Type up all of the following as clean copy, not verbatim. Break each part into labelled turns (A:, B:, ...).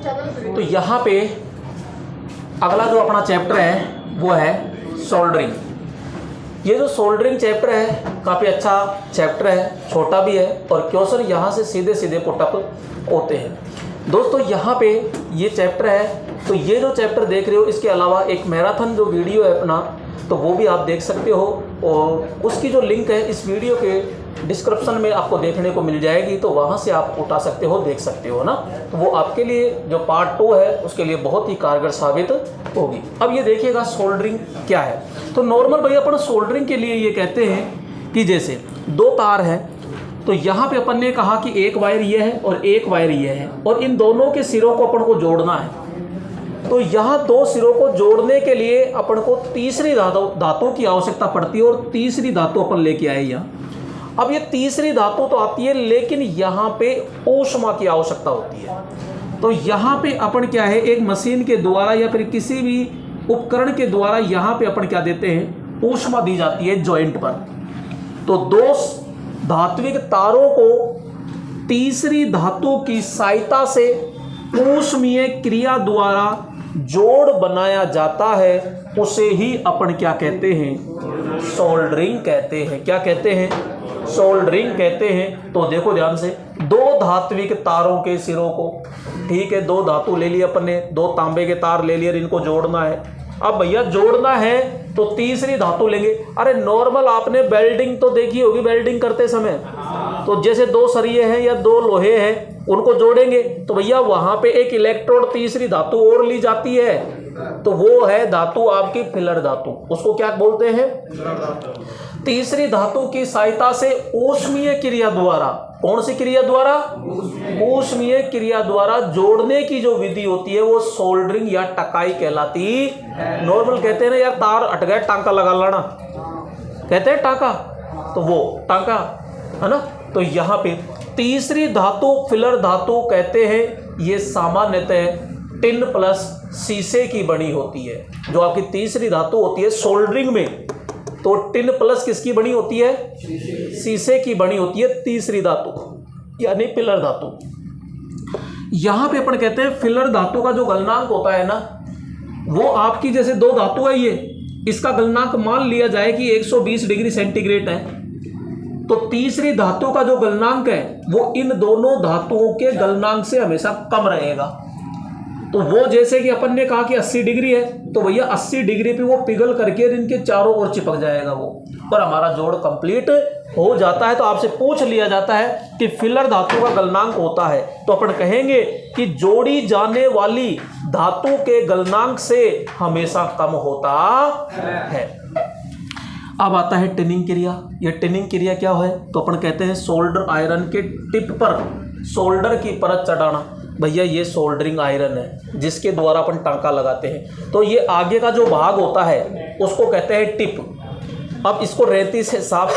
A: तो यहाँ पे अगला जो अपना चैप्टर है वो है सोल्डरिंग। ये जो सोल्डरिंग चैप्टर है काफ़ी अच्छा चैप्टर है, छोटा भी है और क्वेश्चन यहाँ से सीधे सीधे पुटअप होते हैं। दोस्तों यहाँ पे ये चैप्टर है, तो ये जो चैप्टर देख रहे हो इसके अलावा एक मैराथन जो वीडियो है अपना, तो वो भी आप देख सकते हो और उसकी जो लिंक है इस वीडियो के डिस्क्रिप्शन में आपको देखने को मिल जाएगी, तो वहाँ से आप उठा सकते हो, देख सकते हो ना। तो वो आपके लिए जो पार्ट 2 है उसके लिए बहुत ही कारगर साबित होगी। अब ये देखिएगा सोल्डरिंग क्या है। तो नॉर्मल भैया अपन सोल्डरिंग के लिए ये कहते हैं कि जैसे दो तार है, तो यहाँ पे अपन ने कहा कि एक वायर ये है और एक वायर ये है और इन दोनों के सिरों को अपन को जोड़ना है। तो यहाँ दो सिरों को जोड़ने के लिए अपन को तीसरी धातु की आवश्यकता पड़ती है और तीसरी धातु अपन लेके आए यहाँ। अब ये तीसरी धातु तो आती है लेकिन यहाँ पे ऊष्मा की आवश्यकता होती है। तो यहाँ पे अपन क्या है, एक मशीन के द्वारा या फिर किसी भी उपकरण के द्वारा यहाँ पे अपन क्या देते हैं, ऊष्मा दी जाती है जॉइंट पर। तो दो धात्विक तारों को तीसरी धातु की सहायता से ऊष्मीय क्रिया द्वारा जोड़ बनाया जाता है, उसे ही अपन क्या कहते हैं, सोल्डरिंग कहते हैं। क्या कहते हैं, सोल्डरिंग कहते हैं। तो देखो ध्यान से, दो धात्विक तारों के सिरों को, ठीक है, दो धातु ले लिए अपन ने, दो तांबे के तार ले लिए, इनको जोड़ना है। अब भैया जोड़ना है तो तीसरी धातु लेंगे। अरे नॉर्मल आपने वेल्डिंग तो देखी होगी, वेल्डिंग करते समय तो जैसे दो सरिये हैं या दो लोहे हैं उनको जोड़ेंगे तो भैया वहां पे एक इलेक्ट्रोड तीसरी धातु और ली जाती है, तो वो है धातु आपकी फिलर धातु। उसको क्या बोलते हैं, तीसरी धातु की सहायता से ऊष्मीय क्रिया द्वारा, कौन सी क्रिया द्वारा, ऊष्मीय क्रिया द्वारा जोड़ने की जो विधि होती है वो सोल्डरिंग या टकाई कहलाती है। नॉर्मल कहते हैं ना यार तार अट गए टांका लगा लाना, कहते हैं टांका, तो वो टांका है ना। तो यहाँ पे तीसरी धातु फिलर धातु कहते हैं। ये सामान्यतः टिन प्लस शीशे की बनी होती है। जो आपकी तीसरी धातु होती है सोल्डरिंग में, तो टिन प्लस किसकी बनी होती है, शीशे की बनी होती है तीसरी धातु यानी फिलर धातु। यहां पे अपन कहते हैं फिलर धातु का जो गलनांक होता है ना, वो आपकी जैसे दो धातु है, ये इसका गलनांक मान लिया जाए कि 120 डिग्री सेंटीग्रेड है, तो तीसरी धातु का जो गलनांक है वो इन दोनों धातुओं के गलनांक से हमेशा कम रहेगा। तो वो जैसे कि अपन ने कहा कि 80 डिग्री है, तो भैया 80 डिग्री पे वो पिघल करके इनके चारों ओर चिपक जाएगा वो, और हमारा जोड़ कंप्लीट हो जाता है। तो आपसे पूछ लिया जाता है कि फिलर धातु का गलनांक होता है, तो अपन कहेंगे कि जोड़ी जाने वाली धातु के गलनांक से हमेशा कम होता है। अब आता है टिनिंग क्रिया। ये टिनिंग क्रिया क्या है, तो अपन कहते हैं सोल्डर आयरन के टिप पर सोल्डर की परत चढ़ाना। भैया ये सोल्डरिंग आयरन है जिसके द्वारा अपन टांका लगाते हैं। तो ये आगे का जो भाग होता है उसको कहते हैं टिप। अब इसको रेती से साफ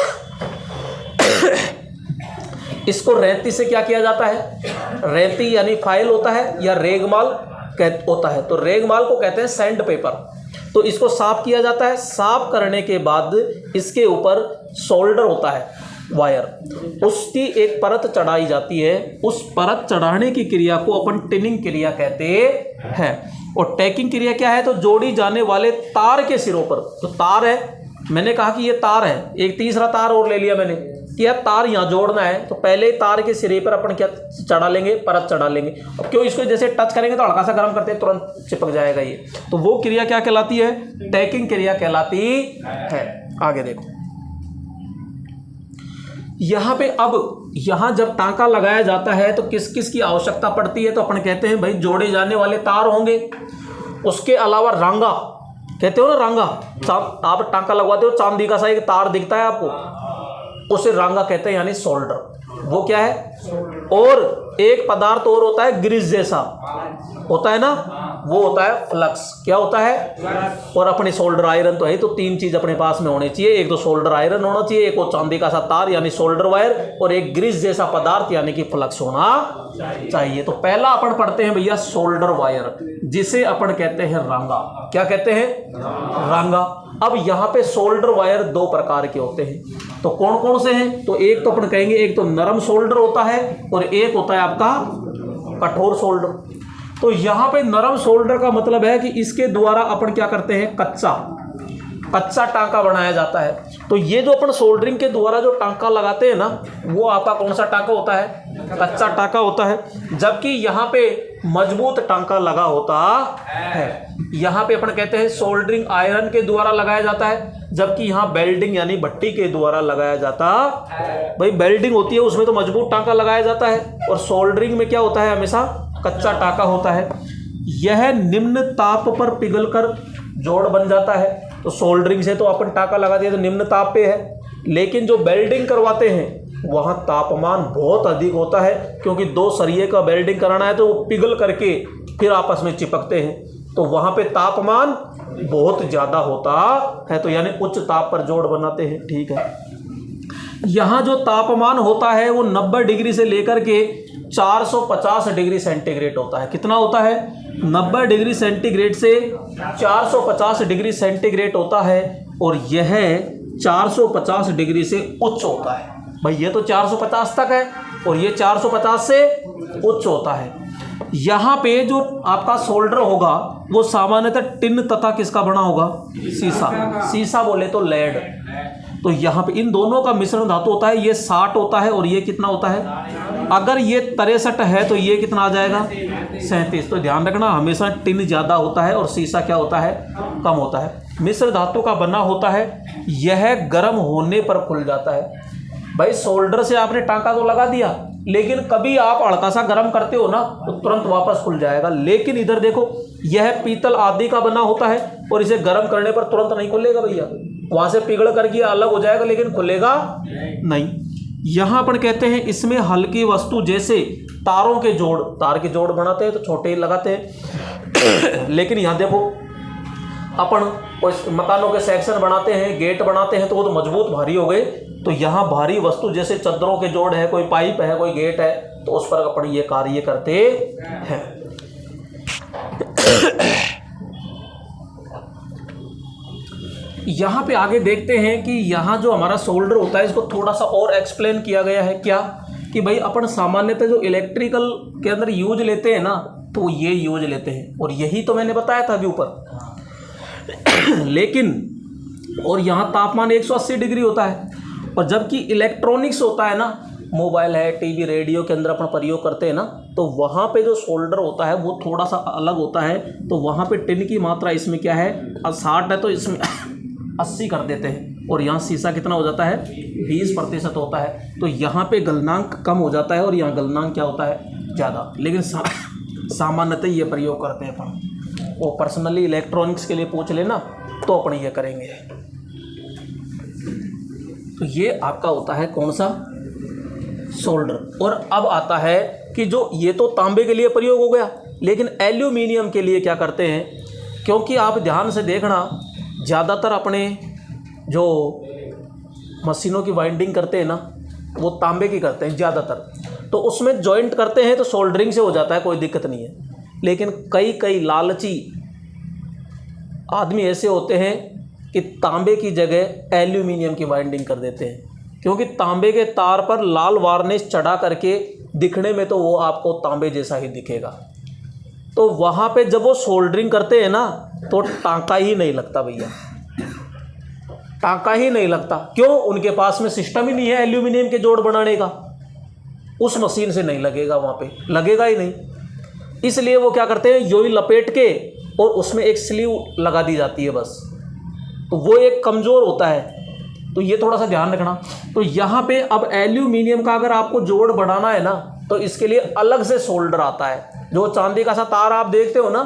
A: इसको रेती से क्या किया जाता है, रेती यानी फाइल होता है या रेगमाल होता है, तो रेगमाल को कहते हैं सैंड पेपर। तो इसको साफ किया जाता है। साफ करने के बाद इसके ऊपर सोल्डर होता है वायर, उसकी एक परत चढ़ाई जाती है। उस परत चढ़ाने की क्रिया को अपन टिनिंग क्रिया कहते हैं। और टैकिंग क्रिया क्या है, तो जोड़ी जाने वाले तार के सिरों पर, तो तार है, मैंने कहा कि ये तार है, एक तीसरा तार और ले लिया मैंने कि यार तार यहाँ जोड़ना है, तो पहले तार के सिरे पर अपन क्या चढ़ा लेंगे, परत चढ़ा लेंगे। अब क्यों, इसको जैसे टच करेंगे तो हल्का सा गर्म करते हैं तुरंत चिपक जाएगा ये, तो वो क्रिया क्या कहलाती है, टैकिंग क्रिया कहलाती है। आगे देखो यहाँ पे, अब यहाँ जब टांका लगाया जाता है तो किस किस की आवश्यकता पड़ती है, तो अपन कहते हैं भाई जोड़े जाने वाले तार होंगे, उसके अलावा रांगा कहते हो ना, रांगा, आप टांका लगवाते हो चांदी का सा एक तार दिखता है आपको, उसे रांगा कहते हैं यानी सोल्डर, वो क्या है। और एक पदार्थ और होता है ग्रीस जैसा होता है ना, वो होता है फ्लक्स। क्या होता है, और अपने सोल्डर आयरन तो है, तो तीन चीज अपने पास में होनी चाहिए, एक तो सोल्डर आयरन होना चाहिए, एक वो चांदी का सा तार यानी सोल्डर वायर, और एक ग्रीस जैसा पदार्थ यानी कि फ्लक्स होना चाहिए। तो पहला अपन पढ़ते हैं भैया सोल्डर वायर, जिसे अपन कहते हैं रांगा। क्या कहते हैं, रांगा। अब यहाँ पे सोल्डर वायर दो प्रकार के होते हैं, तो कौन कौन से हैं, तो एक तो अपन कहेंगे एक तो नरम सोल्डर होता है और एक होता है आपका कठोर सोल्डर। तो यहाँ पे नरम सोल्डर का मतलब है कि इसके द्वारा अपन क्या करते हैं, कच्चा टांका बनाया जाता है। तो ये जो अपन सोल्डरिंग के द्वारा जो टांका लगाते हैं ना, वो आपका कौन सा टांका होता है, कच्चा टांका होता है। जबकि यहाँ पे मजबूत टांका लगा होता है। यहाँ पे अपन कहते हैं सोल्डरिंग आयरन के द्वारा लगाया जाता है, जबकि यहाँ बेल्डिंग यानी भट्टी के द्वारा लगाया जाता है। भाई बेल्डिंग होती है उसमें तो मजबूत टांका लगाया जाता है, और सोल्डरिंग में क्या होता है, हमेशा कच्चा टांका होता है। यह निम्न ताप पर पिघलकर जोड़ बन जाता है। तो सोल्डरिंग से तो अपन टांका लगा दिया तो निम्न ताप पे है, लेकिन जो बेल्डिंग करवाते हैं वहाँ तापमान बहुत अधिक होता है, क्योंकि दो सरिये का बेल्डिंग कराना है तो वो पिघल करके फिर आपस में चिपकते हैं, तो वहाँ पे तापमान बहुत ज़्यादा होता है। तो यानी उच्च ताप पर जोड़ बनाते हैं। ठीक है, यहाँ जो तापमान होता है वो 90 डिग्री से लेकर के 450 डिग्री सेंटीग्रेड होता है। कितना होता है, 90 डिग्री सेंटीग्रेड से 450 डिग्री सेंटीग्रेड होता है, और यह 450 डिग्री से उच्च होता है। भाई ये तो 450 तक है और ये 450 से उच्च होता है। यहाँ पे जो आपका सोल्डर होगा वो सामान्यतः टिन तथा किसका बना होगा, सीसा बोले तो लेड। तो यहाँ पे इन दोनों का मिश्रण धातु होता है, ये 60 होता है और ये कितना होता है, अगर ये 63 है तो ये कितना आ जाएगा, 37। तो ध्यान रखना हमेशा टिन ज़्यादा होता है और सीसा क्या होता है, कम होता है। मिश्र धातु का बना होता है, यह गर्म होने पर खुल जाता है। भाई सोल्डर से आपने टांका तो लगा दिया, लेकिन कभी आप हल्का सा गर्म करते हो ना तो तुरंत वापस खुल जाएगा। लेकिन इधर देखो, यह पीतल आदि का बना होता है और इसे गर्म करने पर तुरंत नहीं खुलेगा भैया, वहाँ से पिघल करके अलग हो जाएगा लेकिन खुलेगा नहीं। यहाँ अपन कहते हैं इसमें हल्की वस्तु जैसे तारों के जोड़, तार के जोड़ बनाते हैं तो छोटे ही लगाते हैं। लेकिन यहाँ देखो अपन कोई मकानों के सेक्शन बनाते हैं, गेट बनाते हैं तो वो तो मजबूत भारी हो गए। तो यहाँ भारी वस्तु जैसे चद्दरों के जोड़ है, कोई पाइप है, कोई गेट है, तो उस पर अपन ये कार्य करते हैं। यहाँ पे आगे देखते हैं कि यहाँ जो हमारा सोल्डर होता है इसको थोड़ा सा और एक्सप्लेन किया गया है। क्या कि भाई अपन सामान्यतः जो इलेक्ट्रिकल के अंदर यूज लेते हैं ना, तो ये यूज लेते हैं, और यही तो मैंने बताया था अभी ऊपर। लेकिन और यहाँ तापमान 180 डिग्री होता है, और जबकि इलेक्ट्रॉनिक्स होता है ना, मोबाइल है, टीवी, रेडियो के अंदर अपन प्रयोग करते हैं ना, तो वहाँ पे जो सोल्डर होता है वो थोड़ा सा अलग होता है। तो वहाँ पे टिन की मात्रा इसमें क्या है, 60 है तो इसमें 80 कर देते हैं, और यहाँ सीसा कितना हो जाता है, 20% होता है। तो यहाँ पे गलनांक कम हो जाता है और यहाँ गलनांक क्या होता है, ज़्यादा। लेकिन सामान्यतः ये प्रयोग करते हैं अपन, वो पर्सनली इलेक्ट्रॉनिक्स के लिए पूछ लेना तो अपन ये करेंगे। तो ये आपका होता है कौन सा, सोल्डर। और अब आता है कि जो ये तो तांबे के लिए प्रयोग हो गया, लेकिन एल्यूमिनियम के लिए क्या करते हैं, क्योंकि आप ध्यान से देखना ज़्यादातर अपने जो मशीनों की वाइंडिंग करते हैं ना वो तांबे की करते हैं ज़्यादातर, तो उसमें जॉइंट करते हैं तो सोल्डरिंग से हो जाता है, कोई दिक्कत नहीं है। लेकिन कई लालची आदमी ऐसे होते हैं कि तांबे की जगह एल्यूमिनियम की वाइंडिंग कर देते हैं, क्योंकि तांबे के तार पर लाल वार्निश चढ़ा करके दिखने में तो वो आपको तांबे जैसा ही दिखेगा। तो वहाँ पे जब वो सोल्डरिंग करते हैं ना तो टांका ही नहीं लगता भैया, टांका ही नहीं लगता। क्यों, उनके पास में सिस्टम ही नहीं है एल्यूमिनियम के जोड़ बनाने का, उस मशीन से नहीं लगेगा, वहाँ पे लगेगा ही नहीं। इसलिए वो क्या करते हैं, यूं ही लपेट के और उसमें एक स्लीव लगा दी जाती है बस, तो वो एक कमज़ोर होता है। तो ये थोड़ा सा ध्यान रखना। तो यहाँ पे अब एल्यूमिनियम का अगर आपको जोड़ बनाना है ना तो इसके लिए अलग से सोल्डर आता है। जो चांदी का सा तार आप देखते हो ना,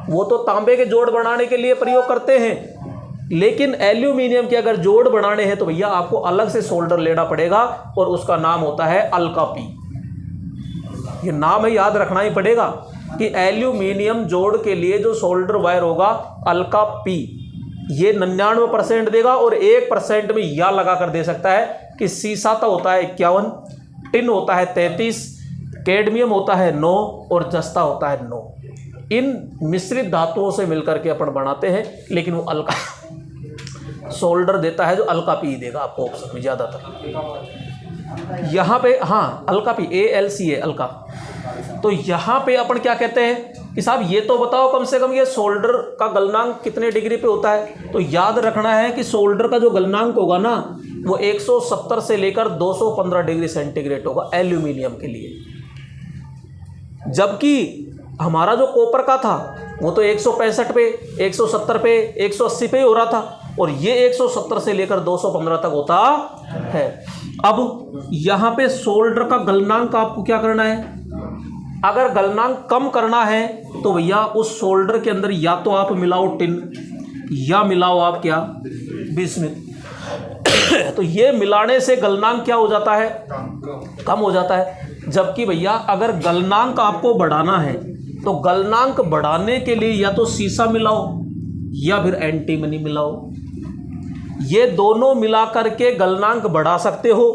A: वो तो तांबे के जोड़ बनाने के लिए प्रयोग करते हैं, लेकिन एल्यूमिनियम के अगर जोड़ बनाने हैं तो भैया आपको अलग से सोल्डर लेना पड़ेगा, और उसका नाम होता है अल्कापी। ये नाम है, याद रखना ही पड़ेगा कि एल्यूमिनियम जोड़ के लिए जो सोल्डर वायर होगा अल्कापी, ये 99% देगा, और 1% में यह लगा कर दे सकता है कि सीसा तो होता है 51, टिन होता है 33, कैडमियम होता है 9 और जस्ता होता है 9। इन मिश्रित धातुओं से मिलकर के अपन बनाते हैं, लेकिन वो सोल्डर देता है जो अल्कापी देगा आपको ऑप्शन में ज़्यादातर। यहाँ पे हाँ अल्का पी ALCA है अल्का। तो यहाँ पे अपन क्या कहते हैं कि साहब ये तो बताओ कम से कम ये सोल्डर का गलनांक कितने डिग्री पे होता है। तो याद रखना है कि सोल्डर का जो गलनांक होगा ना वो 170 से लेकर 215 डिग्री सेंटीग्रेड होगा एल्यूमिनियम के लिए, जबकि हमारा जो कॉपर का था वो तो 165 पे, 170 पे, 180 पे ही हो रहा था, और ये 170 से लेकर 215 तक होता है। अब यहाँ पे सोल्डर का गलनांक आपको क्या करना है, अगर गलनांक कम करना है तो भैया उस सोल्डर के अंदर या तो आप मिलाओ टिन या मिलाओ आप क्या बिस्मिथ। तो ये मिलाने से गलनांक क्या हो जाता है, कम हो जाता है। जबकि भैया अगर गलनांक आपको बढ़ाना है तो गलनांक बढ़ाने के लिए या तो सीसा मिलाओ या फिर एंटीमनी मिलाओ। ये दोनों मिलाकर के गलनांक बढ़ा सकते हो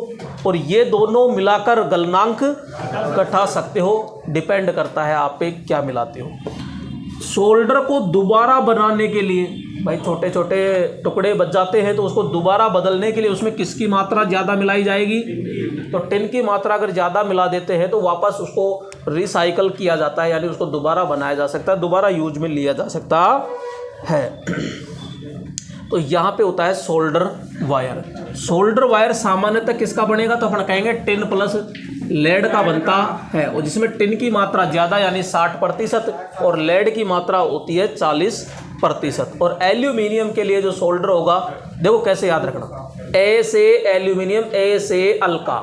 A: और ये दोनों मिलाकर गलनांक घटा सकते हो, डिपेंड करता है आप पे क्या मिलाते हो। सोल्डर को दोबारा बनाने के लिए भाई छोटे छोटे टुकड़े बच जाते हैं, तो उसको दोबारा बदलने के लिए उसमें किसकी मात्रा ज़्यादा मिलाई जाएगी, तो टिन की मात्रा अगर ज़्यादा मिला देते हैं तो वापस उसको रिसाइकल किया जाता है, यानी उसको दोबारा बनाया जा सकता है, दोबारा यूज में लिया जा सकता है। तो यहाँ पे होता है सोल्डर वायर। सोल्डर वायर सामान्यतः किसका बनेगा, तो अपन कहेंगे टिन प्लस लेड का बनता है, और जिसमें टिन की मात्रा ज़्यादा यानी 60% और लेड की मात्रा होती है 40%। और एल्यूमिनियम के लिए जो सोल्डर होगा, देखो कैसे याद रखना, ए से एल्यूमिनियम, ए से अल्का,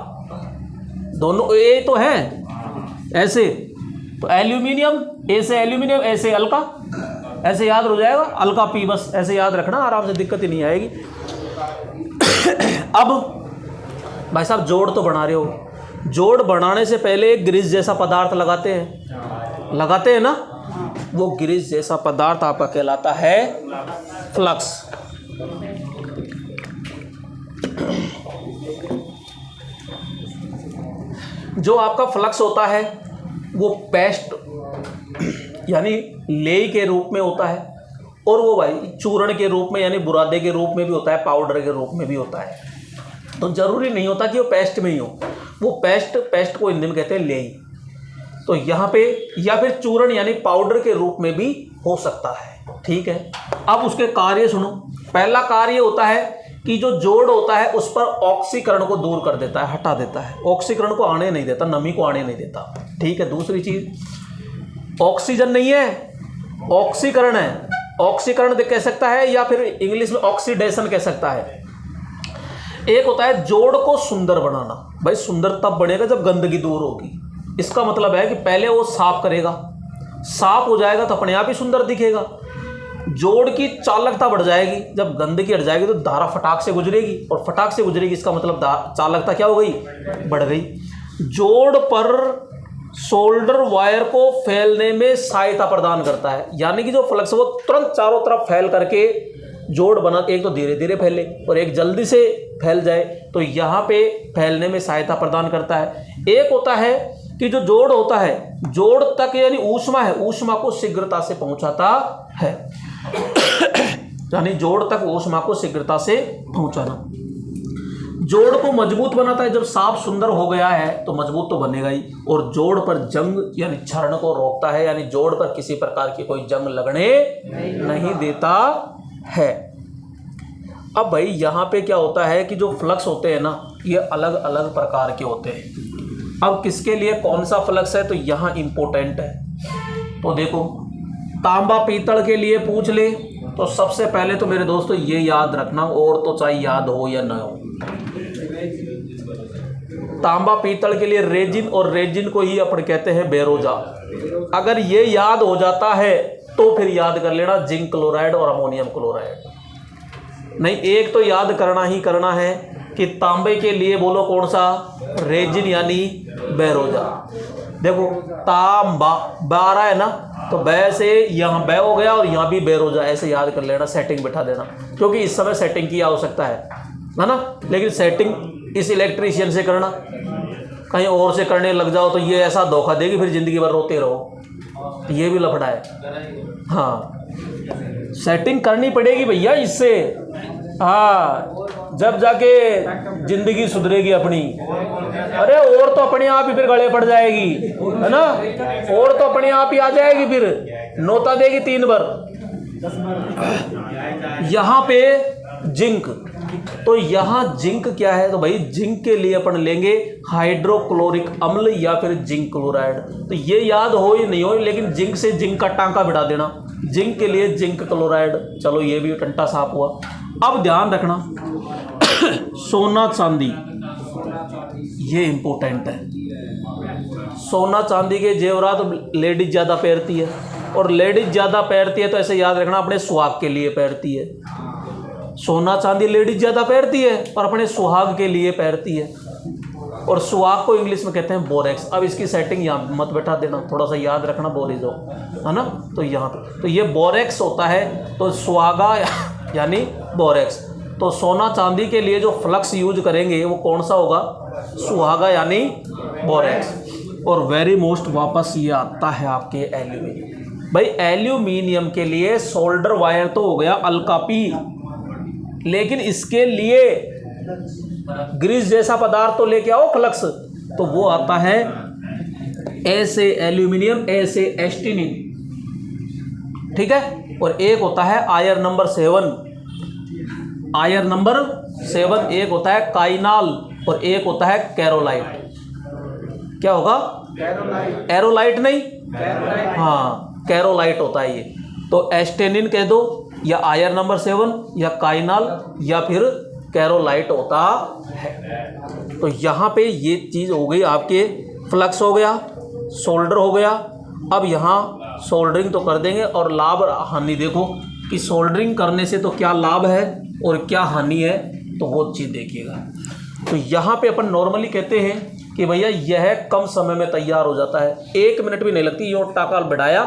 A: दोनों ए तो है ऐसे, तो एल्यूमिनियम, ए से एल्यूमिनियम, ए से अल्का, ऐसे याद हो जाएगा, अल्का पी, बस ऐसे याद रखना, आराम से, दिक्कत ही नहीं आएगी। अब भाई साहब जोड़ तो बना रहे हो, जोड़ बनाने से पहले एक ग्रीस जैसा पदार्थ लगाते हैं ना, वो ग्रीस जैसा पदार्थ आपका कहलाता है फ्लक्स। जो आपका फ्लक्स होता है वो पेस्ट यानी लेई के रूप में होता है, और वो भाई चूर्ण के रूप में यानी बुरादे के रूप में भी होता है, पाउडर के रूप में भी होता है। तो जरूरी नहीं होता कि वो पेस्ट में ही हो, वो पेस्ट को हिंदी में कहते हैं लेई। तो यहाँ पे या फिर चूर्ण यानी पाउडर के रूप में भी हो सकता है, ठीक है। अब उसके कार्य सुनो। पहला कार्य होता है कि जो जोड़ होता है उस पर ऑक्सीकरण को दूर कर देता है, हटा देता है, ऑक्सीकरण को आने नहीं देता, नमी को आने नहीं देता, ठीक है। दूसरी चीज ऑक्सीजन नहीं है, ऑक्सीकरण है। ऑक्सीकरण कह सकता है या फिर इंग्लिश में ऑक्सीडेशन कह सकता है। एक होता है जोड़ को सुंदर बनाना। भाई सुंदर तब बनेगा जब गंदगी दूर होगी। इसका मतलब है कि पहले वो साफ करेगा, साफ हो जाएगा तो अपने आप ही सुंदर दिखेगा। जोड़ की चालकता बढ़ जाएगी, जब गंदगी हट जाएगी तो धारा फटाक से गुजरेगी, और फटाक से गुजरेगी इसका मतलब चालकता क्या हो गई, बढ़ गई। जोड़ पर सोल्डर वायर को फैलने में सहायता प्रदान करता है, यानी कि जो फ्लक्स वो तुरंत चारों तरफ फैल करके जोड़ बना, एक तो धीरे धीरे फैले और एक जल्दी से फैल जाए, तो यहाँ पे फैलने में सहायता प्रदान करता है। एक होता है कि जो जोड़ होता है, जोड़ तक यानी ऊष्मा है, ऊष्मा को शीघ्रता से पहुंचाता है, यानी जोड़ तक ऊष्मा को शीघ्रता से पहुंचाना। जोड़ को मजबूत बनाता है, जब साफ सुंदर हो गया है तो मजबूत तो बनेगा ही, और जोड़ पर जंग यानी क्षरण को रोकता है, यानी जोड़ पर किसी प्रकार की कोई जंग लगने नहीं देता है। अब भाई यहाँ पे क्या होता है कि जो फ्लक्स होते हैं ना, ये अलग अलग प्रकार के होते हैं। अब किसके लिए कौन सा फ्लक्स है तो यहाँ इम्पोर्टेंट है। तो देखो, तांबा पीतल के लिए पूछ ले तो सबसे पहले तो मेरे दोस्तों ये याद रखना, और तो चाहे याद हो या ना हो, तांबा पीतल के लिए रेजिन, और रेजिन को ही अपन कहते हैं बेरोजा। अगर ये याद हो जाता है तो फिर याद कर लेना जिंक क्लोराइड और अमोनियम क्लोराइड। नहीं, एक तो याद करना ही करना है कि तांबे के लिए बोलो कौन सा, रेजिन यानी बेरोजा। देखो तांबा बारह है ना, तो बै से यहाँ बै हो गया और यहाँ भी बेरोजा, ऐसे याद कर लेना, सेटिंग बिठा देना, क्योंकि इस समय सेटिंग की आवश्यकता है ना। लेकिन सेटिंग इस इलेक्ट्रीशियन से करना, कहीं और से करने लग जाओ तो ये ऐसा धोखा देगी, फिर जिंदगी भर रोते रहो, ये भी लफड़ा है। हाँ, सेटिंग करनी पड़ेगी भैया इससे, हाँ, जब जाके जिंदगी सुधरेगी अपनी। अरे और तो अपने आप ही फिर गले पड़ जाएगी, है ना, और तो अपने आप ही आ जाएगी, फिर नोता देगी 3 बार। यहाँ पे जिंक, तो यहाँ जिंक क्या है, तो भाई जिंक के लिए अपन लेंगे हाइड्रोक्लोरिक अम्ल या फिर जिंक क्लोराइड। तो ये याद हो या नहीं हो, लेकिन जिंक से जिंक का टांका बिठा देना, जिंक के लिए जिंक क्लोराइड। चलो ये भी टंटा साफ हुआ। अब ध्यान रखना सोना चांदी, ये इंपॉर्टेंट है। सोना चांदी के जेवरात लेडीज ज़्यादा पहनती है, और लेडीज ज़्यादा पहनती है तो ऐसे याद रखना अपने सुहाग के लिए पहनती है। सोना चांदी लेडीज ज़्यादा पहनती है और अपने सुहाग के लिए पहनती है, और सुहाग को इंग्लिश में कहते हैं बोरेक्स। अब इसकी सेटिंग यहाँ मत बैठा देना, थोड़ा सा याद रखना बोरिजो, है ना। तो यहाँ तो ये बोरेक्स होता है, तो सुहागा यानी बोरेक्स। तो सोना चांदी के लिए जो फ्लक्स यूज करेंगे वो कौन सा होगा, सुहागा यानी बोरेक्स। और वेरी मोस्ट वापस ये आता है आपके एल्यूमिनियम। भाई एल्यूमिनियम के लिए सोल्डर वायर तो हो गया अल्कापी, लेकिन इसके लिए ग्रीस जैसा पदार्थ तो लेके आओ फ्लक्स, तो वो आता है ऐसे एल्यूमिनियम, ऐसे एस्टिनिन, ठीक है। और एक होता है आयर नंबर 7, आयर नंबर 7, एक होता है काइनाल और एक होता है कैरोलाइट। क्या होगा, एरोलाइट नहीं, हाँ कैरोलाइट होता है ये। तो एस्टेनिन कह दो, या आयर नंबर 7, या काइनाल, या फिर कैरोलाइट होता है। तो यहाँ पे ये चीज़ हो गई आपके, फ्लक्स हो गया, सोल्डर हो गया। अब यहाँ सोल्डरिंग तो कर देंगे, और लाभ हानि देखो कि सोल्डरिंग करने से तो क्या लाभ है और क्या हानि है, तो वो चीज़ देखिएगा। तो यहाँ पे अपन नॉर्मली कहते हैं कि भैया यह कम समय में तैयार हो जाता है, 1 मिनट भी नहीं लगती, यो टाँका बढ़ाया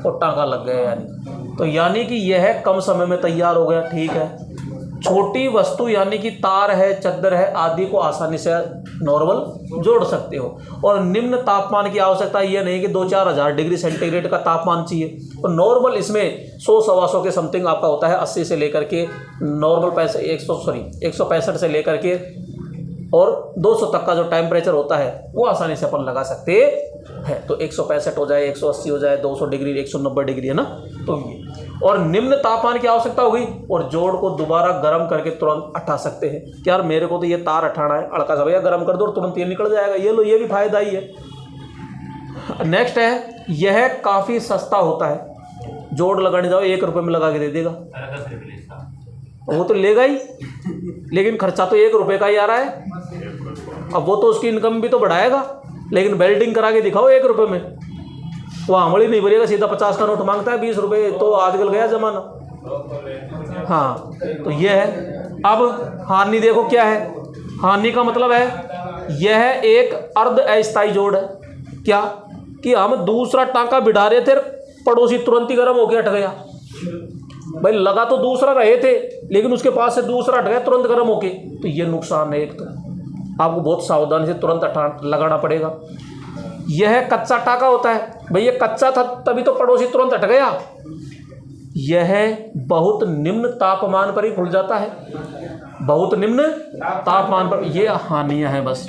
A: और टाँका लग गया, यानी तो यानी कि यह कम समय में तैयार हो गया, ठीक है। छोटी वस्तु यानी कि तार है, चद्दर है आदि को आसानी से नॉर्मल जोड़ सकते हो। और निम्न तापमान की आवश्यकता ये नहीं कि 2-4 हज़ार डिग्री सेंटीग्रेड का तापमान चाहिए, तो नॉर्मल इसमें 100-125 के समथिंग आपका होता है, 80 से लेकर के नॉर्मल 165 से लेकर के और 200 तक का जो टेम्परेचर होता है वो आसानी से अपन लगा सकते हैं। तो 165 हो जाए, 180 हो जाए, 200 डिग्री, 190 डिग्री, है ना। तो ये और निम्न तापमान की आवश्यकता होगी, और जोड़ को दोबारा गर्म करके तुरंत हटा सकते हैं कि यार मेरे को तो ये तार हटाना है, अड़का सा भैया गर्म कर दो और तुरंत ये निकल जाएगा। ये लो, ये भी फायदा ही है। नेक्स्ट है, यह काफ़ी सस्ता होता है। जोड़ लगाने जाओ 1 रुपये में लगा के दे देगा, वो तो लेगा ही, लेकिन खर्चा तो 1 रुपये का ही आ रहा है। अब वो तो उसकी इनकम भी तो बढ़ाएगा, लेकिन वेल्डिंग करा के दिखाओ 1 रुपये में, वो आमड़ी नहीं भरेगा, सीधा 50 का नोट मांगता है, 20 रुपये तो आजकल गया जमाना। हाँ, तो ये है। अब हानि देखो क्या है, हानि का मतलब है यह एक अर्ध अस्थायी जोड़ है। क्या कि हम दूसरा टाँका बिठा रहे थे, पड़ोसी तुरंत ही गर्म होकर हट गया। भाई लगा तो दूसरा रहे थे, लेकिन उसके पास से दूसरा हट गया तुरंत गर्म होके, तो ये नुकसान है। एक तो आपको बहुत सावधानी से तुरंत लगाना पड़ेगा। यह कच्चा टाँका होता है, भाई ये कच्चा था तभी तो पड़ोसी तुरंत हट गया। यह बहुत निम्न तापमान पर ही खुल जाता है, बहुत निम्न तापमान पर। ये हानियां हैं बस।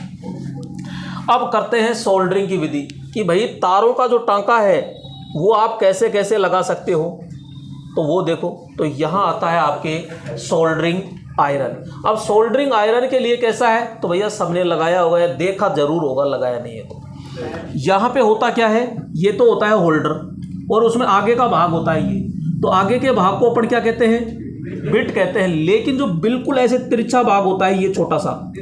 A: अब करते हैं सोल्डरिंग की विधि कि भाई तारों का जो टाँका है वो आप कैसे कैसे लगा सकते हो, तो वो देखो। तो यहाँ आता है आपके सोल्डरिंग आयरन। अब सोल्डरिंग आयरन के लिए कैसा है, तो भैया सबने लगाया होगा या देखा जरूर होगा, लगाया नहीं है तो। यहाँ पे होता क्या है, ये तो होता है होल्डर, और उसमें आगे का भाग होता है ये। तो आगे के भाग को अपन क्या कहते हैं, बिट कहते हैं। लेकिन जो बिल्कुल ऐसे तिरछा भाग होता है ये छोटा सा,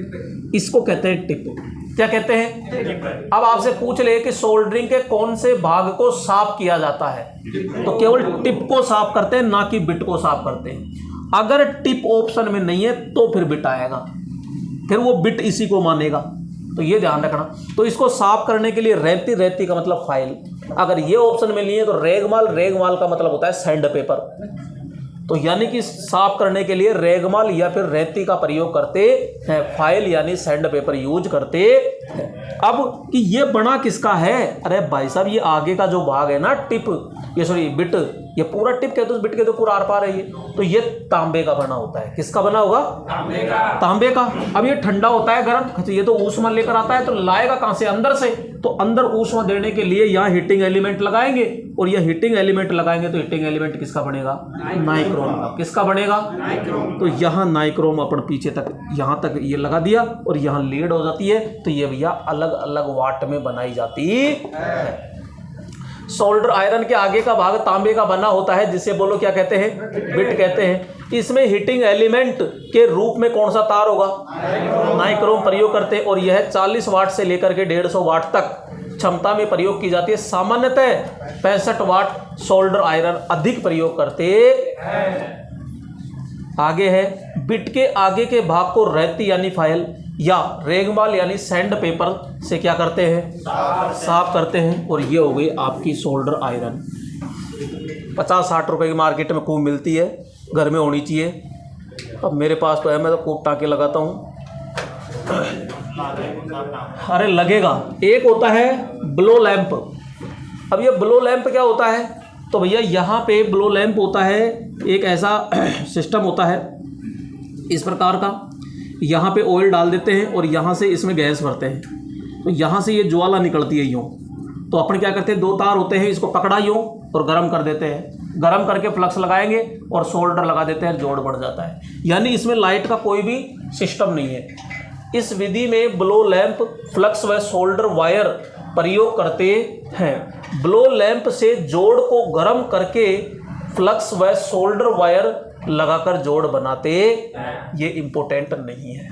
A: इसको कहते हैं टिप। क्या कहते हैं। अब आपसे पूछ ले कि सोल्डरिंग के कौन से भाग को साफ किया जाता है, तो केवल टिप को साफ करते हैं, ना कि बिट को साफ करते हैं। अगर टिप ऑप्शन में नहीं है तो फिर बिट आएगा, फिर वो बिट इसी को मानेगा, तो ये ध्यान रखना। तो इसको साफ करने के लिए रेती, रेती का मतलब फाइल, अगर ये ऑप्शन में नहीं है तो रेगमाल, रेगमाल का मतलब होता है सैंड पेपर। तो यानी कि साफ करने के लिए रेगमाल या फिर रेती का प्रयोग करते हैं, फाइल यानी सैंड पेपर यूज करते हैं। अब कि ये बना किसका है, अरे भाई साहब ये आगे का जो भाग है ना टिप, ये सॉरी बिट, ये पूरा टिप कह दो बिट के तो पूरा आर पार है ये, तो ये तांबे का बना होता है। किसका बना होगा? तांबे का। अब ये ठंडा होता है गर्म, ये तो ऊष्मा लेकर आता है, तो लाएगा कहां से? अंदर से। तो अंदर ऊष्मा देने के लिए यहाँ हीटिंग एलिमेंट लगाएंगे, और ये हीटिंग एलिमेंट लगाएंगे तो हीटिंग एलिमेंट किसका बनेगा? नाइक्रोम का। किसका बनेगा? तो यहाँ नाइक्रोम अपन पीछे तक यहाँ तक ये लगा दिया, और यहाँ लीड हो जाती है, तो ये भैया अलग अलग वाट में बनाई जाती है। सोल्डर आयरन के आगे का भाग तांबे का बना होता है, जिसे बोलो क्या कहते हैं? बिट कहते हैं। इसमें हीटिंग एलिमेंट के रूप में कौन सा तार होगा? नाइक्रोम प्रयोग करते हैं, और यह 40 वाट से लेकर के 150 वाट तक क्षमता में प्रयोग की जाती है। सामान्यतः 65 वाट सोल्डर आयरन अधिक प्रयोग करते हैं। आगे है बिट के आगे के भाग को रेती यानी फाइल या रेगमाल यानी सैंड पेपर से क्या करते हैं? साफ करते हैं। और ये हो गई आपकी सोल्डर आयरन। 50-60 रुपए की मार्केट में खूब मिलती है, घर में होनी चाहिए। अब मेरे पास तो है, मैं तो खूब टाँके लगाता हूँ। अरे लगेगा। एक होता है ब्लो लैंप। अब ये ब्लो लैंप क्या होता है? तो भैया यहाँ पे ब्लो लैंप होता है, एक ऐसा सिस्टम होता है इस प्रकार का। यहाँ पे ऑयल डाल देते हैं और यहाँ से इसमें गैस भरते हैं, तो यहाँ से ये ज्वाला निकलती है यूँ। तो अपन क्या करते हैं, 2 तार होते हैं, इसको पकड़ा यूँ और गर्म कर देते हैं। गर्म करके फ्लक्स लगाएंगे और सोल्डर लगा देते हैं, जोड़ बढ़ जाता है। यानी इसमें लाइट का कोई भी सिस्टम नहीं है। इस विधि में ब्लो लैंप, फ्लक्स व सोल्डर वायर प्रयोग करते हैं। ब्लो लैंप से जोड़ को गर्म करके फ्लक्स व सोल्डर वायर लगाकर जोड़ बनाते, ये इंपॉर्टेंट नहीं है।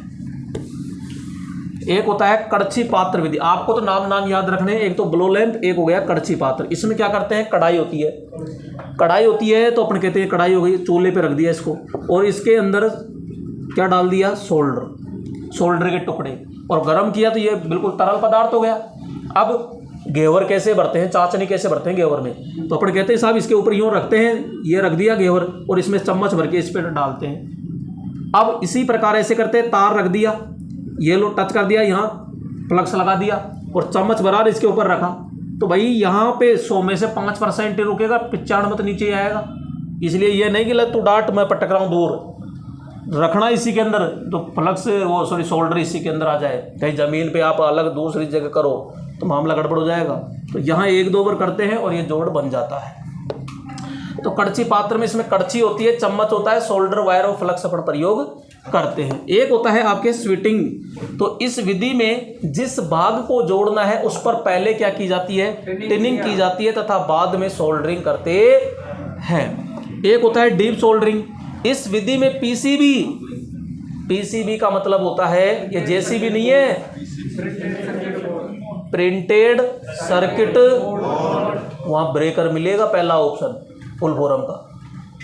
A: एक होता है कड़छी पात्र विधि। आपको तो नाम याद रखने, एक तो ब्लो लैंप, एक हो गया कड़छी पात्र। इसमें क्या करते हैं? कढ़ाई होती है। कढ़ाई होती है तो अपन कहते हैं कढ़ाई हो गई, चूल्हे पे रख दिया इसको, और इसके अंदर क्या डाल दिया? सोल्डर के टुकड़े, और गर्म किया तो ये बिल्कुल तरल पदार्थ हो गया। अब घेवर कैसे भरते हैं, चाशनी कैसे भरते हैं घेवर में? तो अपन कहते हैं साहब इसके ऊपर यूँ रखते हैं, ये रख दिया घेवर, और इसमें चम्मच भर के इस पर डालते हैं। अब इसी प्रकार ऐसे करते हैं, तार रख दिया, ये लो टच कर दिया, यहाँ फ्लक्स लगा दिया और चम्मच भरा इसके ऊपर रखा, तो भाई यहाँ पे 100 में से 5% ही रुकेगा, 95 तो नीचे ही आएगा। इसलिए ये नहीं कि तू डांट मैं पटक रहा हूँ, दूर रखना इसी के अंदर, तो फ्लक्स सोल्डर इसी के अंदर आ जाए। कहीं ज़मीन पे आप अलग दूसरी जगह करो तो मामला गड़बड़ हो जाएगा। तो यहाँ 1-2 बार करते हैं और ये जोड़ बन जाता है। तो कड़छी पात्र में इसमें कड़छी होती है, चम्मच होता है, सोल्डर वायर और फ्लक्स अपन प्रयोग करते हैं। एक होता है आपके स्वीटिंग। तो इस विधि में जिस भाग को जोड़ना है उस पर पहले क्या की जाती है? टिनिंग की जाती है, तथा बाद में सोल्डरिंग करते हैं। एक होता है डीप सोल्डरिंग। इस विधि में पीसीबी का मतलब होता है, ये जेसीबी नहीं है, प्रिंटेड सर्किट, वहाँ ब्रेकर मिलेगा, पहला ऑप्शन फुल फॉर्म का।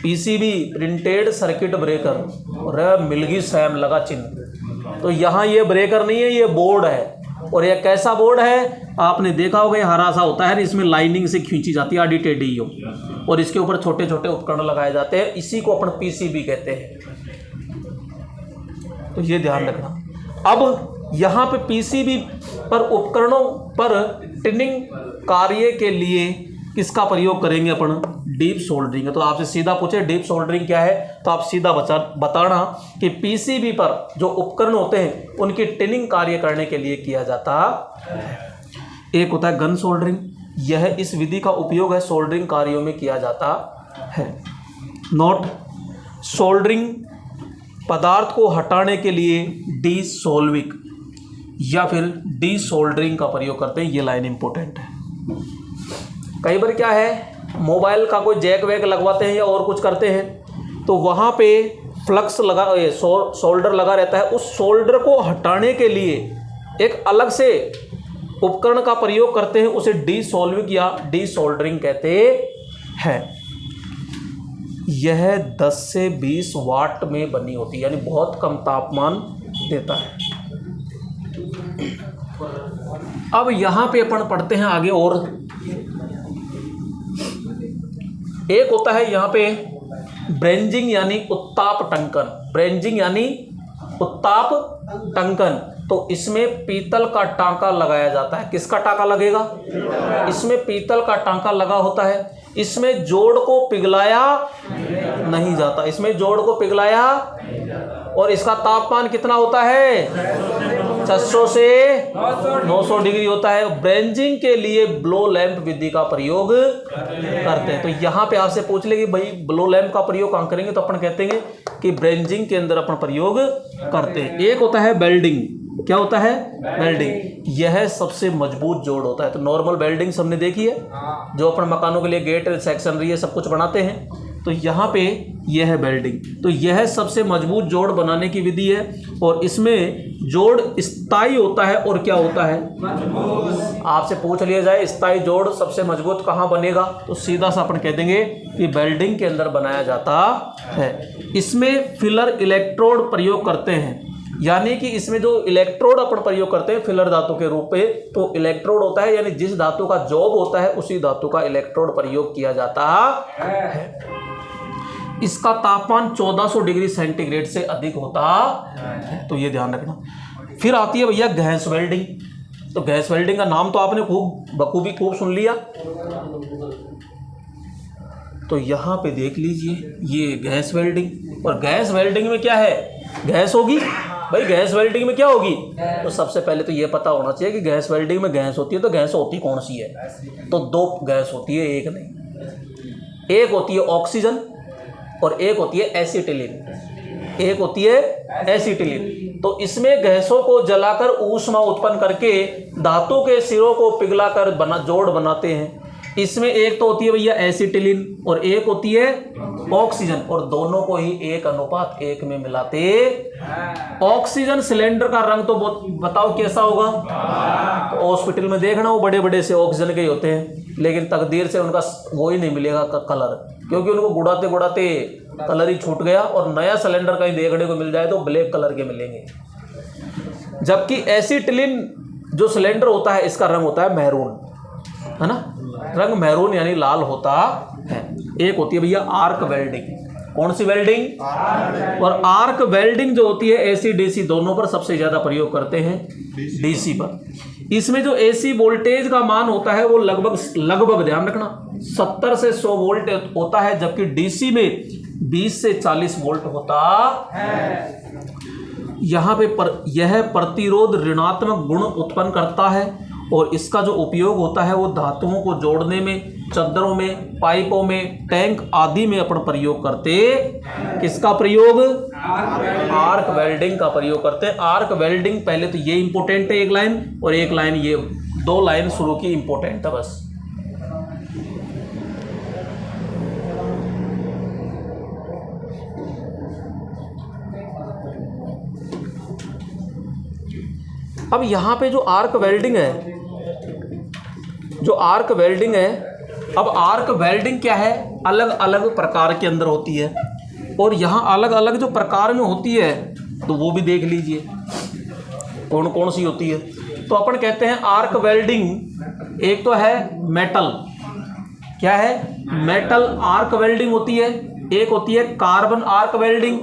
A: पीसीबी प्रिंटेड सर्किट ब्रेकर, और मिल गई सैम लगा चिन्ह। तो यहाँ ये ब्रेकर नहीं है, ये बोर्ड है। और ये कैसा बोर्ड है? आपने देखा होगा, ये हरा सा होता है, इसमें लाइनिंग से खींची जाती है आडी टेढ़ी हो, और इसके ऊपर छोटे छोटे उपकरण लगाए जाते हैं। इसी को अपन पीसीबी कहते हैं। तो ये ध्यान रखना। अब यहाँ पे पीसीबी पर उपकरणों पर टिनिंग कार्य के लिए किसका प्रयोग करेंगे अपन? Deep soldering. तो आपसे सीधा पूछे डीप सोल्डरिंग क्या है, तो आप सीधा बताना कि पीसीबी पर जो उपकरण होते हैं उनकी टिनिंग कार्य करने के लिए किया जाता है। एक होता है गन सोल्डरिंग। यह इस विधि का उपयोग है सोल्डरिंग कार्यों में किया जाता है। नोट: सोल्डरिंग पदार्थ को हटाने के लिए डीसोल्विंग या फिर डीसोल्डरिंग का प्रयोग करते हैं। ये लाइन इंपॉर्टेंट है। कई बार क्या है, मोबाइल का कोई जैक वैक लगवाते हैं या और कुछ करते हैं, तो वहाँ पे फ्लक्स लगा, सोल्डर लगा रहता है। उस सोल्डर को हटाने के लिए एक अलग से उपकरण का प्रयोग करते हैं, उसे डीसोल्विंग या डीसोल्डरिंग कहते हैं। यह 10 से 20 वाट में बनी होती है, यानी बहुत कम तापमान देता है। अब यहाँ पे अपन पढ़ते हैं आगे और एक होता है यहाँ पे ब्रेंजिंग यानी उत्ताप टंकन। ब्रेंजिंग यानी उत्ताप टंकन। तो इसमें पीतल का टांका लगाया जाता है। किसका टांका लगेगा? इसमें पीतल का टांका लगा होता है। इसमें जोड़ को पिघलाया नहीं जाता, इसमें जोड़ को पिघलाया, और इसका तापमान कितना होता है 600 से 900 डिग्री होता है। ब्रेंजिंग के लिए ब्लो लैंप विधि का प्रयोग करते हैं। तो यहाँ पे आपसे पूछ ले कि भाई ब्लो लैंप का प्रयोग कहाँ करेंगे, तो अपन कहते हैं कि ब्रेंजिंग के अंदर अपन प्रयोग करते हैं। एक होता है वेल्डिंग, क्या होता है वेल्डिंग, यह सबसे मजबूत जोड़ होता है। तो नॉर्मल वेल्डिंग हमने देखी है, जो अपन मकानों के लिए गेट सेक्शन ये सब कुछ बनाते हैं, तो यहाँ पे यह है वेल्डिंग। तो यह सबसे मजबूत जोड़ बनाने की विधि है, और इसमें जोड़ स्थायी होता है और क्या होता है मजबूत। आपसे पूछ लिया जाए स्थायी जोड़ सबसे मजबूत कहाँ बनेगा, तो सीधा सा अपन कह देंगे कि वेल्डिंग के अंदर बनाया जाता है। इसमें फिलर इलेक्ट्रोड प्रयोग करते हैं, यानी कि इसमें जो इलेक्ट्रोड अपन प्रयोग करते हैं फिलर धातु के रूप में, तो इलेक्ट्रोड होता है यानी जिस धातु का जॉब होता है उसी धातु का इलेक्ट्रोड प्रयोग किया जाता है। इसका तापमान 1400 डिग्री सेंटीग्रेड से अधिक होता है, तो ये ध्यान रखना। फिर आती है भैया गैस वेल्डिंग। तो गैस वेल्डिंग का नाम तो आपने बखूबी खूब सुन लिया। तो यहाँ पे देख लीजिए ये गैस वेल्डिंग, और गैस वेल्डिंग में क्या है, गैस होगी भाई। गैस वेल्डिंग में क्या होगी, तो सबसे पहले तो ये पता होना चाहिए कि गैस वेल्डिंग में गैस होती है, तो गैस होती कौन सी है, तो दो गैस होती है, एक नहीं। एक होती है ऑक्सीजन और एक होती है एसिटिलीन, एक होती है एसिटिलीन। तो इसमें गैसों को जलाकर ऊष्मा उत्पन्न करके धातु के सिरों को पिघलाकर जोड़ बनाते हैं। इसमें एक तो होती है भैया एसिटिलीन और एक होती है ऑक्सीजन, और दोनों को ही 1:1 में मिलाते। ऑक्सीजन सिलेंडर का रंग तो बताओ कैसा होगा, तो हॉस्पिटल में देखना वो बड़े बड़े से ऑक्सीजन के ही होते हैं, लेकिन तकदीर से उनका वो ही नहीं मिलेगा कलर, क्योंकि उनको गुड़ाते गुड़ाते कलर ही छूट गया, और नया सिलेंडर कहीं देखने को मिल जाए तो ब्लैक कलर के मिलेंगे। जबकि एसिटिलीन जो सिलेंडर होता है इसका रंग होता है मैरून, है ना, रंग मैरून यानी लाल होता है। एक होती है भैया आर्क वेल्डिंग। कौन सी वेल्डिंग, और आर्क वेल्डिंग जो होती है एसी डीसी दोनों पर सबसे ज्यादा प्रयोग करते हैं, डीसी पर। इसमें जो एसी वोल्टेज का मान होता है वो लगभग ध्यान रखना 70 से 100 वोल्ट होता है, जबकि डीसी में 20 से 40 वोल्ट होता है। यहाँ पे यह प्रतिरोध ऋणात्मक गुण उत्पन्न करता है, और इसका जो उपयोग होता है वो धातुओं को जोड़ने में, चद्दरों में, पाइपों में, टैंक आदि में अपन प्रयोग करते। किसका प्रयोग, आर्क वेल्डिंग का प्रयोग करते हैं। आर्क वेल्डिंग पहले तो ये इंपॉर्टेंट है एक लाइन, और एक लाइन ये, दो लाइन शुरू की इंपॉर्टेंट है बस। अब यहाँ पे जो आर्क वेल्डिंग है, जो आर्क वेल्डिंग है, अब आर्क वेल्डिंग क्या है, अलग अलग प्रकार के अंदर होती है, और यहाँ अलग अलग जो प्रकार में होती है तो वो भी देख लीजिए कौन कौन सी होती है। तो अपन कहते हैं आर्क वेल्डिंग, एक तो है मेटल, क्या है, मेटल आर्क वेल्डिंग होती है। एक होती है कार्बन आर्क वेल्डिंग,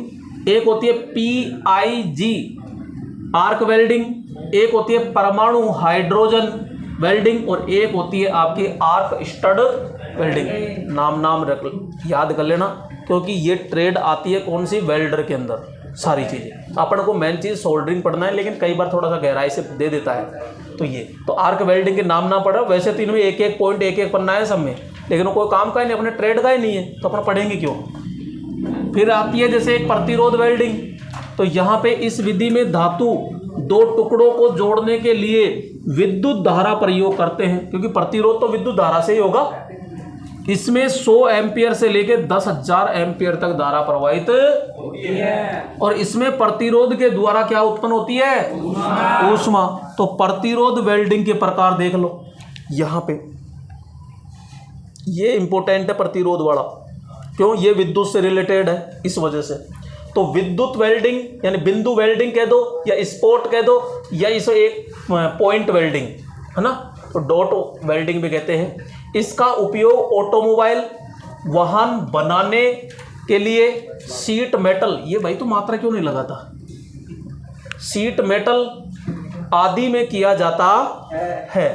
A: एक होती है PIG आर्क वेल्डिंग, एक होती है परमाणु हाइड्रोजन वेल्डिंग, और एक होती है आपकी आर्क स्टड वेल्डिंग। नाम याद कर लेना, क्योंकि ये ट्रेड आती है कौन सी, वेल्डर के अंदर सारी चीज़ें। अपन को मेन चीज़ सोल्डरिंग पढ़ना है, लेकिन कई बार थोड़ा सा गहराई से दे देता है। तो ये तो आर्क वेल्डिंग के नाम ना पढ़ा, वैसे तो इनमें एक एक पॉइंट एक एक पन्ना है सब में, लेकिन कोई काम का ही नहीं, अपने ट्रेड का ही नहीं है, तो अपन पढ़ेंगे क्यों। फिर आती है जैसे एक प्रतिरोध वेल्डिंग। तो यहाँ पे इस विधि में धातु दो टुकड़ों को जोड़ने के लिए विद्युत धारा प्रयोग करते हैं, क्योंकि प्रतिरोध तो विद्युत धारा से ही होगा। इसमें 100 एम्पियर से लेकर 10,000 एम्पियर तक धारा प्रवाहित होती है, और इसमें प्रतिरोध के द्वारा क्या उत्पन्न होती है, ऊष्मा। तो प्रतिरोध वेल्डिंग के प्रकार देख लो यहाँ पे, ये इंपॉर्टेंट है प्रतिरोध वाला, क्यों, ये विद्युत से रिलेटेड है इस वजह से। तो विद्युत वेल्डिंग यानी बिंदु वेल्डिंग कह दो या स्पॉट कह दो, या इसे एक पॉइंट वेल्डिंग, है ना, तो डॉट वेल्डिंग भी कहते हैं। इसका उपयोग ऑटोमोबाइल वाहन बनाने के लिए, सीट मेटल, ये भाई तो मात्रा क्यों नहीं लगाता, सीट मेटल आदि में किया जाता है।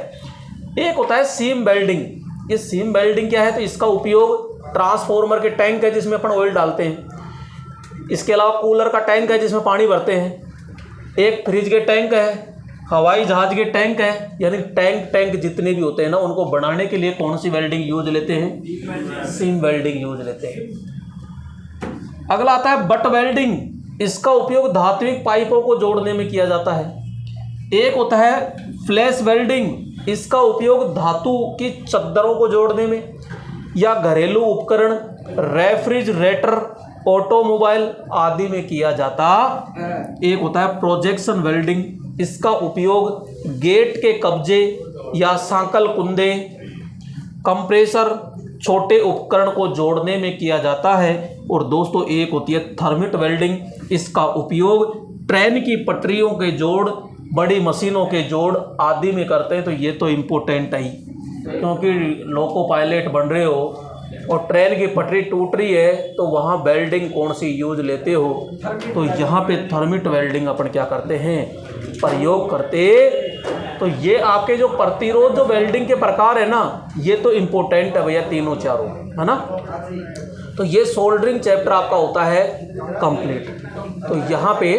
A: एक होता है सीम वेल्डिंग, ये सीम वेल्डिंग क्या है, तो इसका उपयोग ट्रांसफॉर्मर के टैंक है जिसमें अपन ऑयल डालते हैं, इसके अलावा कूलर का टैंक है जिसमें पानी भरते हैं, एक फ्रिज के टैंक है, हवाई जहाज के टैंक है, यानी टैंक जितने भी होते हैं ना उनको बनाने के लिए कौन सी वेल्डिंग यूज लेते हैं, सीम वेल्डिंग यूज लेते हैं। अगला आता है बट वेल्डिंग। इसका उपयोग धात्विक पाइपों को जोड़ने में किया जाता है। एक होता है फ्लैश वेल्डिंग। इसका उपयोग धातु की चद्दरों को जोड़ने में या घरेलू उपकरण, रेफ्रिजरेटर, ऑटोमोबाइल आदि में किया जाता। एक होता है प्रोजेक्शन वेल्डिंग। इसका उपयोग गेट के कब्जे या सांकल कुंदे, कंप्रेसर, छोटे उपकरण को जोड़ने में किया जाता है। और दोस्तों एक होती है थर्मिट वेल्डिंग। इसका उपयोग ट्रेन की पटरियों के जोड़, बड़ी मशीनों के जोड़ आदि में करते हैं। तो ये तो इम्पोर्टेंट है ही, क्योंकि लोको पायलट बन रहे हो और ट्रेन की पटरी टूट रही है तो वहाँ वेल्डिंग कौन सी यूज लेते हो, तो यहाँ पे थर्मिट वेल्डिंग अपन क्या करते हैं, प्रयोग करते। तो ये आपके जो प्रतिरोध जो वेल्डिंग के प्रकार है ना, ये तो इम्पोर्टेंट है भैया, तीनों चारों, है ना। तो ये सोल्डरिंग चैप्टर आपका होता है कंप्लीट। तो यहाँ पे